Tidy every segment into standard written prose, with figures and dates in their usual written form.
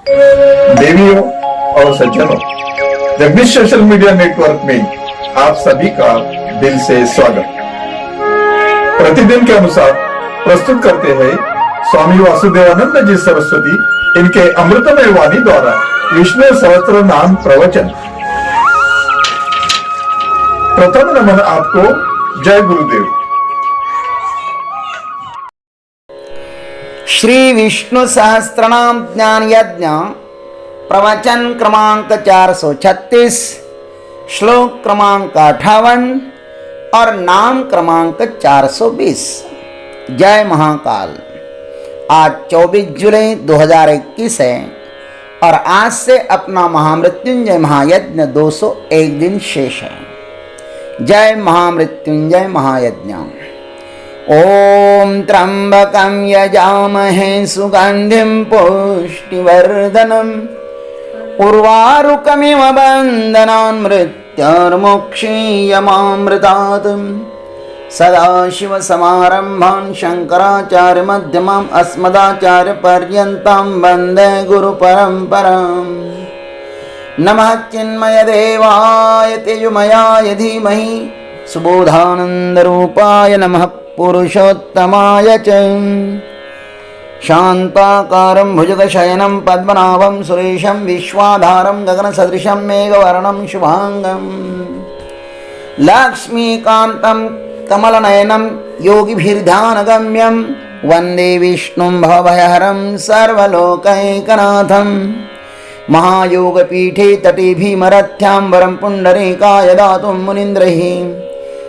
देवियों और सज्जनों, जगदीश सोशल मीडिया नेटवर्क में आप सभी का दिल से स्वागत। प्रतिदिन के अनुसार प्रस्तुत करते हैं स्वामी वासुदेवानंद जी सरस्वती इनके अमृतमय वाणी द्वारा विष्णु सहस्त्र नाम प्रवचन। प्रथम नमन आपको। जय गुरुदेव। श्री विष्णु सहस्त्रनाम ज्ञान यज्ञ प्रवचन क्रमांक 436, श्लोक क्रमांक 58 और नाम क्रमांक 420। जय महाकाल। आज 24 जुलाई 2021 है और आज से अपना महामृत्युंजय महायज्ञ 201 दिन शेष है। जय महामृत्युंजय महायज्ञ। ओम त्र्यंबकं यजामहे सुगंधिं पुष्टिवर्धनम् उर्वारुकमिव बन्धनान् मृत्योर्मुक्षीयमामृतात्। सदाशिवसमारम्भान् शङ्कराचार्यमध्यमाम् अस्मदाचार्यपर्यन्तां वन्दे गुरुपरम्पराम्। नमः चिन्मयदेवाय तेजोमयाय धीमहि सुबोधानन्दरूपाय नमः पुरुषोत्तमाय च। शान्ताकारं भुजगशयनं पद्मनाभं सुरेशं विश्वाधारं गगनसदृशं मेघवर्णं शुभांगं लक्ष्मीकान्तं कमलनयनं योगिभिर्ध्यानगम्यं वन्दे विष्णुं भवभयहरं सर्वलोकैकनाथं। महायोगपीठे तटे भीमरथ्यां वरं पुण्डरीकाय दातुं मुनीन्द्रैः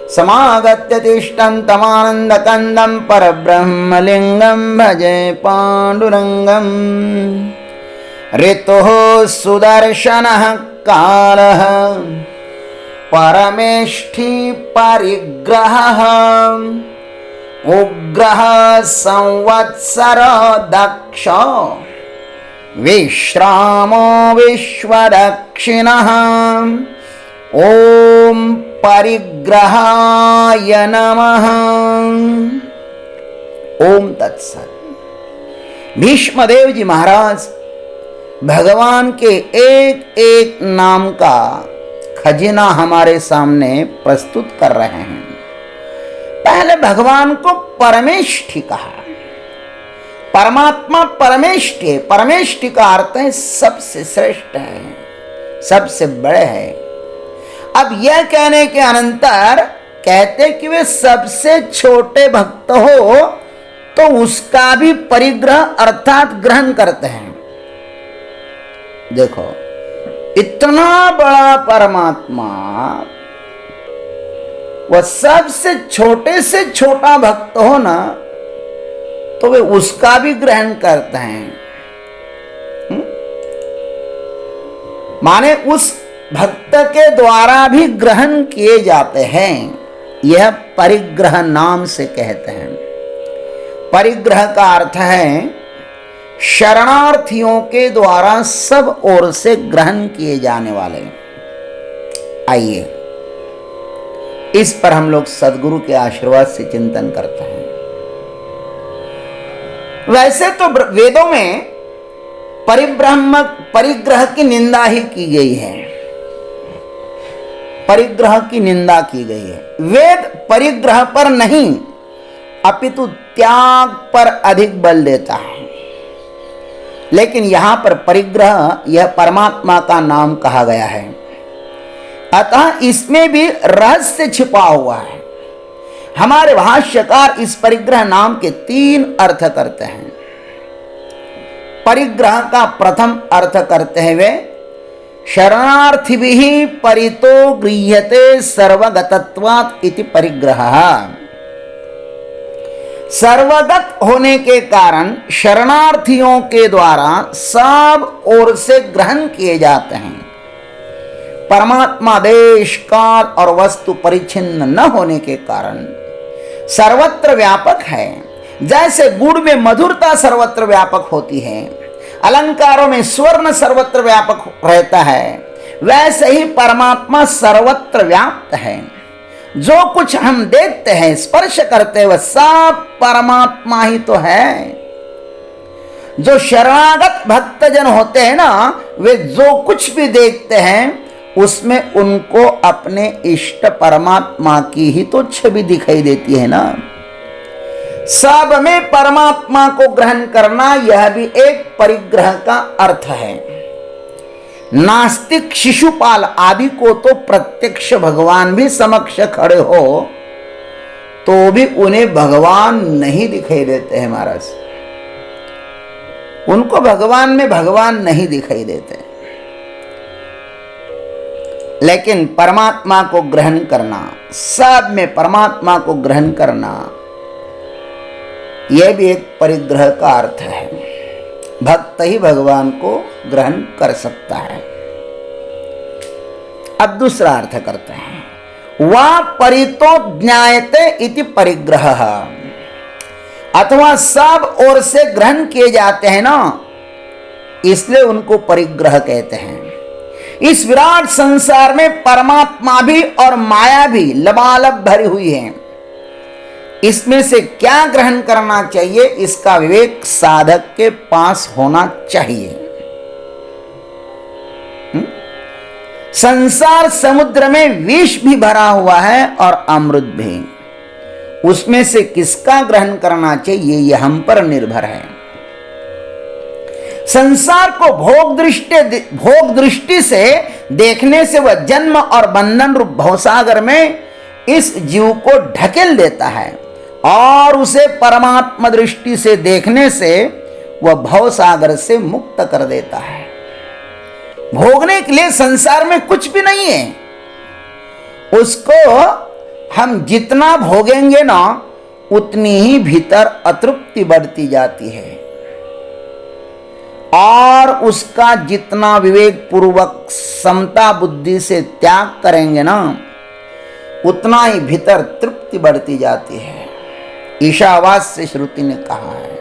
समागत्य तिष्ठन्तमानन्दकन्दं परब्रह्मलिङ्गं भजे पाण्डुरङ्गम्। ऋतुः सुदर्शनः कालः परमेष्ठी परिग्रहः उग्रः संवत्सर दक्ष विश्रामो विश्वदक्षिणः। ओम परिग्रहाय नमः। ओम तत्सत। भीष्मदेव जी महाराज भगवान के एक एक नाम का खजाना हमारे सामने प्रस्तुत कर रहे हैं। पहले भगवान को परमेष्ठी कहा। परमात्मा परमेष्ठी है। परमेष्ठी का अर्थ है सबसे श्रेष्ठ है, सबसे बड़े है। अब यह कहने के अनंतर कहते कि वे सबसे छोटे भक्त हो तो उसका भी परिग्रह अर्थात ग्रहण करते हैं। देखो, इतना बड़ा परमात्मा वह सबसे से छोटा भक्त हो ना तो वे उसका भी ग्रहण करते हैं। माने उस भक्त के द्वारा भी ग्रहण किए जाते हैं। यह परिग्रह नाम से कहते हैं। परिग्रह का अर्थ है शरणार्थियों के द्वारा सब ओर से ग्रहण किए जाने वाले। आइए इस पर हम लोग सदगुरु के आशीर्वाद से चिंतन करते हैं। वैसे तो वेदों में परिग्रह की निंदा ही की गई है। परिग्रह की निंदा की गई है। वेद परिग्रह पर नहीं अपितु त्याग पर अधिक बल देता है। लेकिन यहां पर परिग्रह यह परमात्मा का नाम कहा गया है, अतः इसमें भी रहस्य छिपा हुआ है। हमारे भाष्यकार इस परिग्रह नाम के 3 अर्थ करते हैं। परिग्रह का प्रथम अर्थ करते हैं वे शरणार्थिभिः परितो गृह्यते सर्वगतत्वात् इति परिग्रहः। सर्वगत होने के कारण शरणार्थियों के द्वारा सब ओर से ग्रहण किए जाते हैं। परमात्मा देश काल और वस्तु परिच्छिन्न न होने के कारण सर्वत्र व्यापक है। जैसे गुड़ में मधुरता सर्वत्र व्यापक होती है, अलंकारों में स्वर्ण सर्वत्र व्यापक रहता है, वैसे ही परमात्मा सर्वत्र व्याप्त है। जो कुछ हम देखते हैं, स्पर्श करते हैं, वह सब परमात्मा ही तो है। जो शरणागत भक्तजन होते हैं ना, वे जो कुछ भी देखते हैं उसमें उनको अपने इष्ट परमात्मा की ही तो छवि दिखाई देती है ना। सब में परमात्मा को ग्रहण करना, यह भी एक परिग्रह का अर्थ है। नास्तिक शिशुपाल आदि को तो प्रत्यक्ष भगवान भी समक्ष खड़े हो तो भी उन्हें भगवान नहीं दिखाई देते हैं महाराज। उनको भगवान में भगवान नहीं दिखाई देते। लेकिन परमात्मा को ग्रहण करना, सब में परमात्मा को ग्रहण करना, यह भी एक परिग्रह का अर्थ है। भक्त ही भगवान को ग्रहण कर सकता है। अब दूसरा अर्थ करते हैं, वा परितो ज्ञायते इति परिग्रह, अथवा सब ओर से ग्रहण किए जाते हैं ना, इसलिए उनको परिग्रह कहते हैं। इस विराट संसार में परमात्मा भी और माया भी लबालब भरी हुई है। इसमें से क्या ग्रहण करना चाहिए, इसका विवेक साधक के पास होना चाहिए। संसार समुद्र में विष भी भरा हुआ है और अमृत भी। उसमें से किसका ग्रहण करना चाहिए, यह हम पर निर्भर है। संसार को भोग दृष्टि से देखने से वह जन्म और बंधन रूप भवसागर में इस जीव को ढकेल देता है, और उसे परमात्मा दृष्टि से देखने से वह भवसागर से मुक्त कर देता है। भोगने के लिए संसार में कुछ भी नहीं है। उसको हम जितना भोगेंगे ना, उतनी ही भीतर अतृप्ति बढ़ती जाती है, और उसका जितना विवेक पूर्वक समता बुद्धि से त्याग करेंगे ना, उतना ही भीतर तृप्ति बढ़ती जाती है। ईशावास्य श्रुति ने कहा है,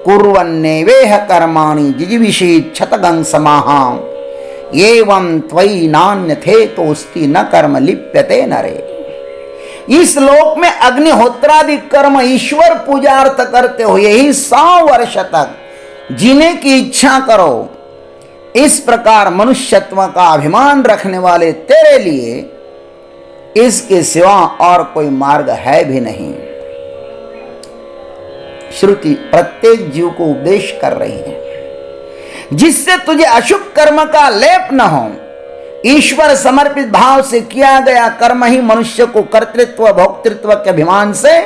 कुर्वन्नेवेह कर्माणि जिजीविषेत् क्षतगं समाहा एवं त्वयि नान्यथे तोस्ति न कर्म लिप्यते नरे। इस लोक में अग्निहोत्रादि कर्म ईश्वर पूजार्थ करते हुए ही 100 वर्ष तक जीने की इच्छा करो। इस प्रकार मनुष्यत्व का अभिमान रखने वाले तेरे लिए इसके सिवा और कोई मार्ग है भी नहीं। श्रुति प्रत्येक जीव को उपदेश कर रही है, जिससे तुझे अशुभ कर्म का लेप न हो। ईश्वर समर्पित भाव से किया गया कर्म ही मनुष्य को कर्तृत्व भोक्तृत्व के अभिमान से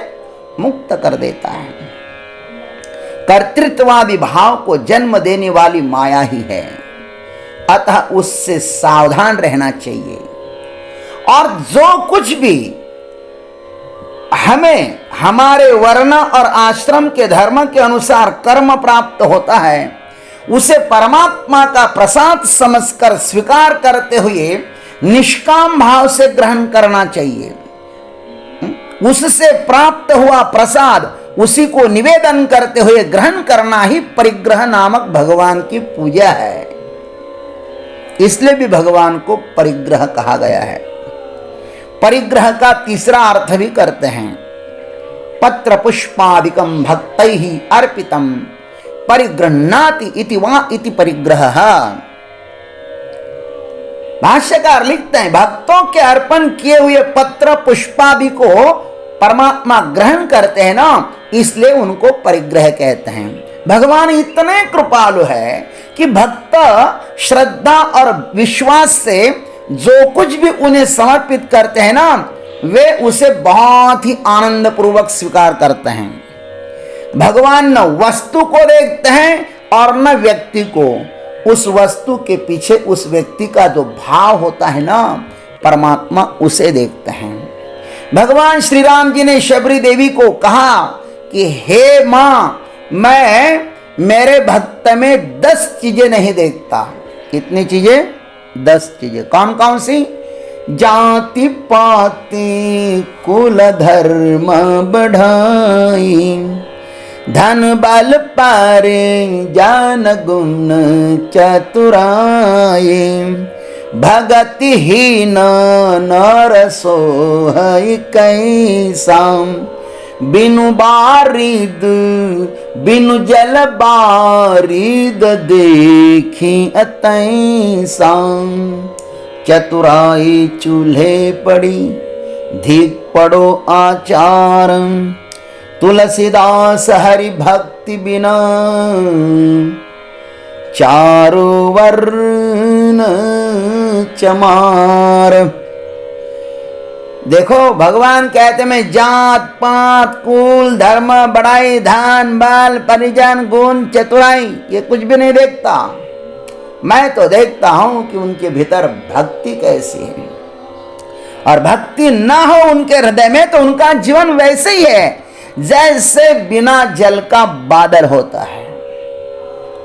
मुक्त कर देता है। कर्तृत्ववादी भाव को जन्म देने वाली माया ही है, अतः उससे सावधान रहना चाहिए। और जो कुछ भी हमें हमारे वर्ण और आश्रम के धर्म के अनुसार कर्म प्राप्त होता है, उसे परमात्मा का प्रसाद समझकर स्वीकार करते हुए निष्काम भाव से ग्रहण करना चाहिए। उससे प्राप्त हुआ प्रसाद उसी को निवेदन करते हुए ग्रहण करना ही परिग्रह नामक भगवान की पूजा है। इसलिए भी भगवान को परिग्रह कहा गया है। परिग्रह का तीसरा अर्थ भी करते हैं, पत्र पुष्पादिकं भक्तैहि अर्पितम परिगृह्णाति इति वा इति परिग्रह। भाष्यकार लिखते हैं, भक्तों के अर्पण किए हुए पत्र पुष्पादि को परमात्मा ग्रहण करते हैं ना, इसलिए उनको परिग्रह कहते हैं। भगवान इतने कृपालु है कि भक्त श्रद्धा और विश्वास से जो कुछ भी उन्हें समर्पित करते हैं ना, वे उसे बहुत ही आनंद पूर्वक स्वीकार करते हैं। भगवान न वस्तु को देखते हैं और न व्यक्ति को। उस वस्तु के पीछे उस व्यक्ति का जो भाव होता है ना, परमात्मा उसे देखते हैं। भगवान श्री राम जी ने शबरी देवी को कहा कि हे मां, मैं मेरे भक्त में 10 चीजें नहीं देखता। कितनी चीजें? 10 चीजें। कौन कौन सी? जाति पाति कुल धर्म बढ़ाई, धन बल पारे जान गुण चतुराई, भगति हीन नर सोहै कैसा, बिनु बारिद बिनु जल बारिद देखी अतई सांग। चतुराई चूल्हे पड़ी धिक पड़ो आचार। तुलसीदास हरि भक्ति बिना चारो वर्ण चमार। देखो भगवान कहते मैं जात पात कुल धर्म बड़ाई धान बाल परिजन गुण चतुराई ये कुछ भी नहीं देखता। मैं तो देखता हूं कि उनके भीतर भक्ति कैसी है। और भक्ति ना हो उनके हृदय में तो उनका जीवन वैसे ही है जैसे बिना जल का बादल होता है।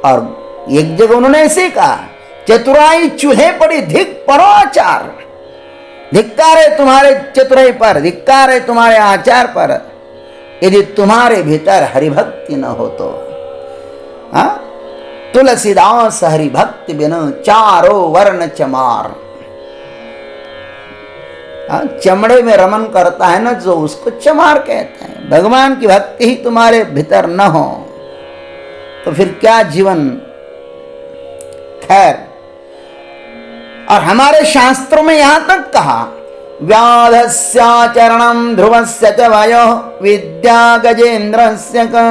और एक जगह उन्होंने ऐसे कहा, चतुराई चूल्हे पड़ी धिक परो आचार। धिक्कार है तुम्हारे चतुराई पर, धिक्कार है तुम्हारे आचार पर, यदि तुम्हारे भीतर हरिभक्ति न हो तो। तुलसीदास हरि भक्ति बिना चारो वर्ण चमार। चमड़े में रमन करता है ना जो, उसको चमार कहते हैं। भगवान की भक्ति ही तुम्हारे भीतर न हो तो फिर क्या जीवन। खैर, और हमारे शास्त्रों में यहां तक कहा, व्याधस्याचरणं ध्रुवस्य च वयोः विद्या गजेन्द्रस्य का।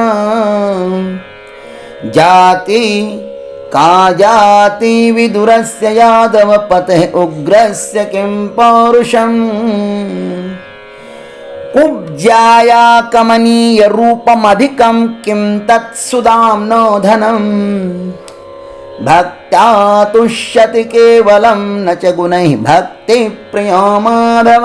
जाति का जाति विदुरस्य यादव पते उग्रस्य किं पौरुषम्। कुब्जाया कमनीय रूपमधिकं किं तत्सुदाम्नो धनम्। भक्त्या तुष्यति केवलं न च गुणैः भक्ति प्रियो माधव।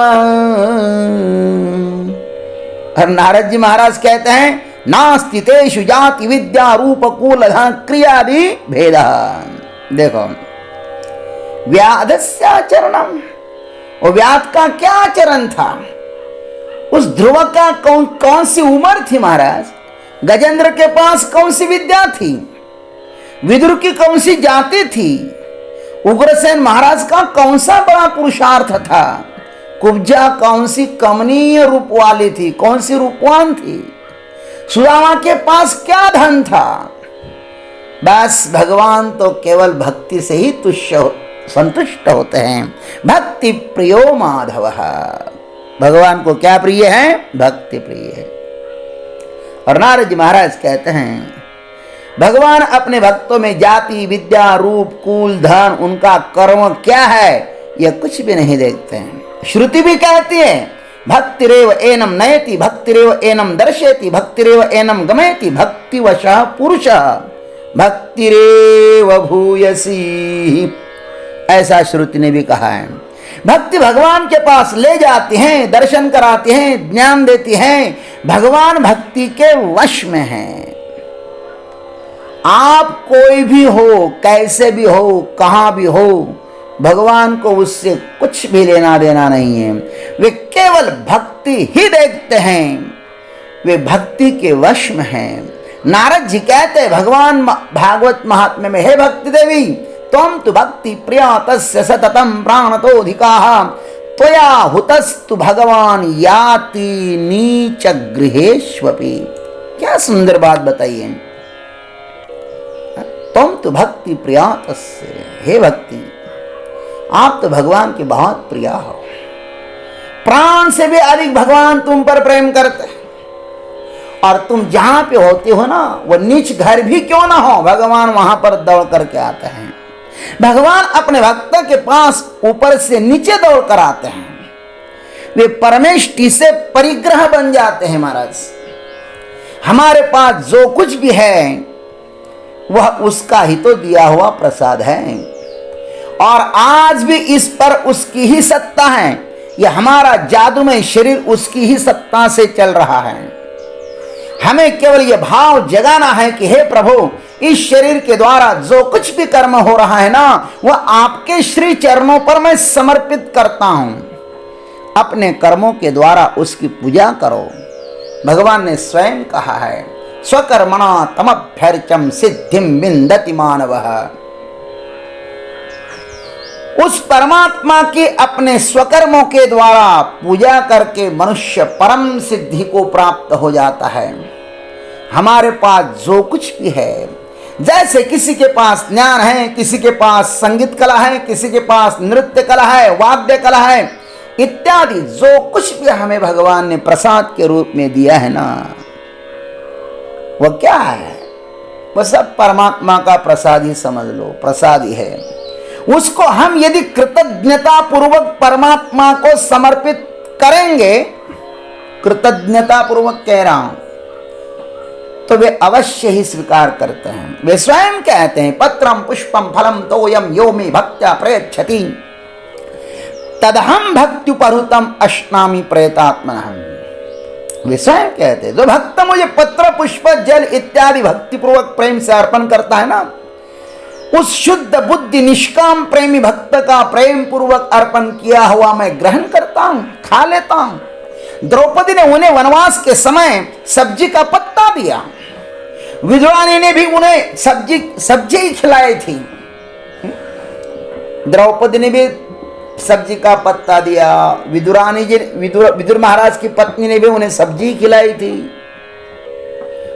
और नारद जी महाराज कहते हैं, नास्ति तेषु जाति विद्या रूप कुल क्रियादि भेद। देखो व्याधस्याचरणम, वो व्याध का क्या आचरण था। उस ध्रुव का कौन सी उम्र थी महाराज। गजेंद्र के पास कौन सी विद्या थी, विदुर की कौन सी जाति थी, उग्रसेन महाराज का कौन सा बड़ा पुरुषार्थ था, कुब्जा कौन सी कमनीय रूप वाली थी, कौन सी रूपवान थी, सुदामा के पास क्या धन था। बस भगवान तो केवल भक्ति से ही संतुष्ट होते हैं। भक्ति प्रियो माधव। भगवान को क्या प्रिय है, भक्ति प्रिय है। और नारद जी महाराज कहते हैं, भगवान अपने भक्तों में जाति विद्या रूप कुल धन उनका कर्म क्या है यह कुछ भी नहीं देखते हैं। श्रुति भी कहती है, भक्तिरेव एनम नयति भक्तिरेव एनम दर्शयति भक्तिरेव एनम गमयति भक्तिवशः पुरुषः भक्तिरेव भूयसी। ऐसा श्रुति ने भी कहा है। भक्ति भगवान के पास ले जाती हैं, दर्शन कराती हैं, ज्ञान देती हैं। भगवान भक्ति के वश में हैं। आप कोई भी हो, कैसे भी हो, कहां भी हो, भगवान को उससे कुछ भी लेना देना नहीं है। वे केवल भक्ति ही देखते हैं, वे भक्ति के वश में हैं। नारद जी कहते हैं भगवान भागवत महात्म्य में, हे भक्ति देवी त्वं तु भक्ति प्रिया तस्य सततं प्राणतोऽधिकाः त्वया हुतस्तु भगवान याति नीच गृहेष्वपि। क्या सुंदर बात बताइए। तुम तो भक्ति प्रिया तस्य, हे भक्ति आप तो भगवान के बहुत प्रिया हो। प्राण से भी अधिक भगवान तुम पर प्रेम करते हैं। और तुम जहां पे होते हो ना, वो नीच घर भी क्यों ना हो, भगवान वहां पर दौड़ करके आते हैं। भगवान अपने भक्तों के पास ऊपर से नीचे दौड़ कर आते हैं। वे परमेष्टि से परिग्रह बन जाते हैं। महाराज हमारे पास जो कुछ भी है वह उसका ही तो दिया हुआ प्रसाद है। और आज भी इस पर उसकी ही सत्ता है। यह हमारा जादूमय शरीर उसकी ही सत्ता से चल रहा है। हमें केवल यह भाव जगाना है कि हे प्रभु, इस शरीर के द्वारा जो कुछ भी कर्म हो रहा है ना, वह आपके श्री चरणों पर मैं समर्पित करता हूं। अपने कर्मों के द्वारा उसकी पूजा करो। भगवान ने स्वयं कहा है, स्वकर्मणा तमभ्यर्चम सिद्धिम विन्दति मानवः। उस परमात्मा की अपने स्वकर्मों के द्वारा पूजा करके मनुष्य परम सिद्धि को प्राप्त हो जाता है। हमारे पास जो कुछ भी है, जैसे किसी के पास ज्ञान है, किसी के पास संगीत कला है, किसी के पास नृत्य कला है, वाद्य कला है इत्यादि, जो कुछ भी हमें भगवान ने प्रसाद के रूप में दिया है ना, वह क्या है? वह सब परमात्मा का प्रसाद ही समझ लो, प्रसाद ही है। उसको हम यदि कृतज्ञता पूर्वक परमात्मा को समर्पित करेंगे, कृतज्ञता पूर्वक कह रहा हूं, तो वे अवश्य ही स्वीकार करते हैं। वे स्वयं कहते हैं, पत्रम पुष्पम फलम तोयम यो मे भक्त्या प्रयच्छति तदहम भक्त्युपहृतम अश्नामि प्रयतात्मनः। वे स्वयं कहते हैं, जो भक्त मुझे पत्र पुष्प जल इत्यादि भक्तिपूर्वक प्रेम से अर्पण करता है ना, उस शुद्ध बुद्धि निष्काम प्रेमी भक्त का प्रेम पूर्वक अर्पण किया हुआ मैं ग्रहण करता हूं, खा लेता हूं। द्रौपदी ने उन्हें वनवास के समय सब्जी का पत्ता दिया, विदुरानी ने भी उन्हें सब्जी ही खिलाई थी। द्रौपदी ने भी सब्जी का पत्ता दिया, विदुरानी जी विदुर महाराज की पत्नी ने भी उन्हें सब्जी खिलाई थी।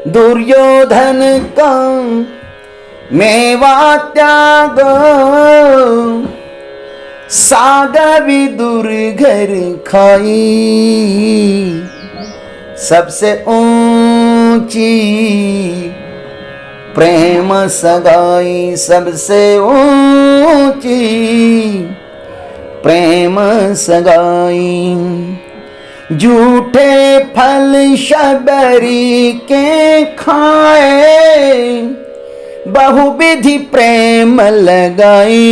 दुर्योधन का मेवा त्याग साग विदुर घर खाई, सबसे ऊंची प्रेम सगाई, सबसे ऊंची प्रेम सगाई। झूठे फल शबरी के खाए, बहुविधि प्रेम लगाई,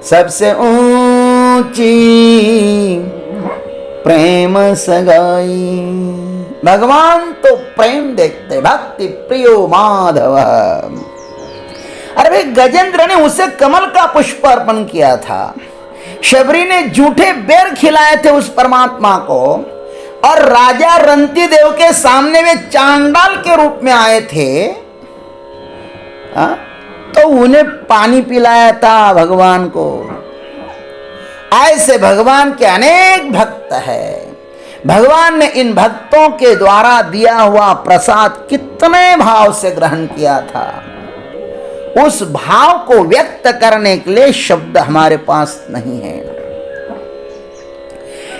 सबसे ऊंची प्रेम सगाई। भगवान तो प्रेम देखते, भक्ति प्रियो माधव। अरे भाई, गजेंद्र ने उसे कमल का पुष्प अर्पण किया था, शबरी ने जूठे बेर खिलाए थे उस परमात्मा को, और राजा रंती देव के सामने वे चांडाल के रूप में आए थे, तो उन्हें पानी पिलाया था भगवान को। ऐसे भगवान के अनेक भक्त हैं। भगवान ने इन भक्तों के द्वारा दिया हुआ प्रसाद कितने भाव से ग्रहण किया था, उस भाव को व्यक्त करने के लिए शब्द हमारे पास नहीं है।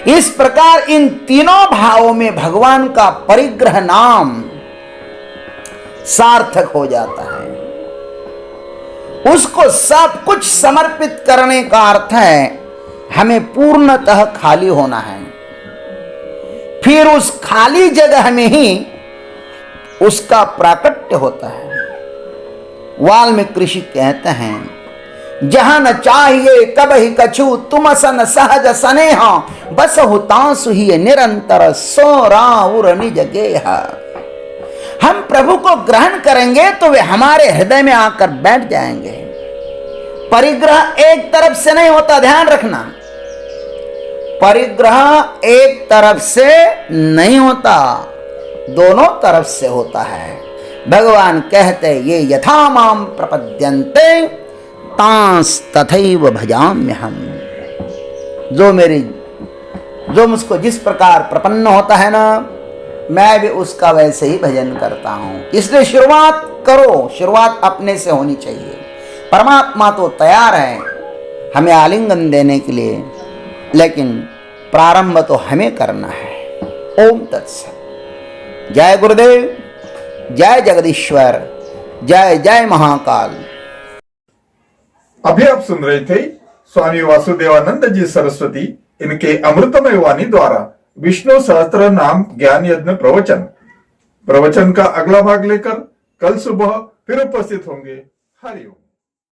इस प्रकार इन तीनों भावों में भगवान का परिग्रह नाम सार्थक हो जाता है। उसको सब कुछ समर्पित करने का अर्थ है हमें पूर्णतः खाली होना है। फिर उस खाली जगह में ही उसका प्राकट्य होता है। वाल्मीकि ऋषि कहते हैं, जहां न चाहिए कब ही कछु, तुम सन सहज स्नेह, बस हुतांसु ही निरंतर सो राउर निज गेह। हम प्रभु को ग्रहण करेंगे तो वे हमारे हृदय में आकर बैठ जाएंगे। परिग्रह एक तरफ से नहीं होता, ध्यान रखना। परिग्रह एक तरफ से नहीं होता, दोनों तरफ से होता है। भगवान कहते, ये यथा माम प्रपद्यन्ते तांस तथैव भजाम्यहम्। जो मुझको जिस प्रकार प्रपन्न होता है ना, मैं भी उसका वैसे ही भजन करता हूं। इसलिए शुरुआत करो, शुरुआत अपने से होनी चाहिए। परमात्मा तो तैयार है हमें आलिंगन देने के लिए, लेकिन प्रारंभ तो हमें करना है। ओम तत्सत। जय गुरुदेव, जय जगदीश्वर, जय जय महाकाल। अभी आप सुन रहे थे स्वामी वासुदेवानंद जी सरस्वती इनके अमृतमय वाणी द्वारा विष्णु सहस्त्र नाम ज्ञान यज्ञ प्रवचन का अगला भाग लेकर कल सुबह फिर उपस्थित होंगे। हरिओम।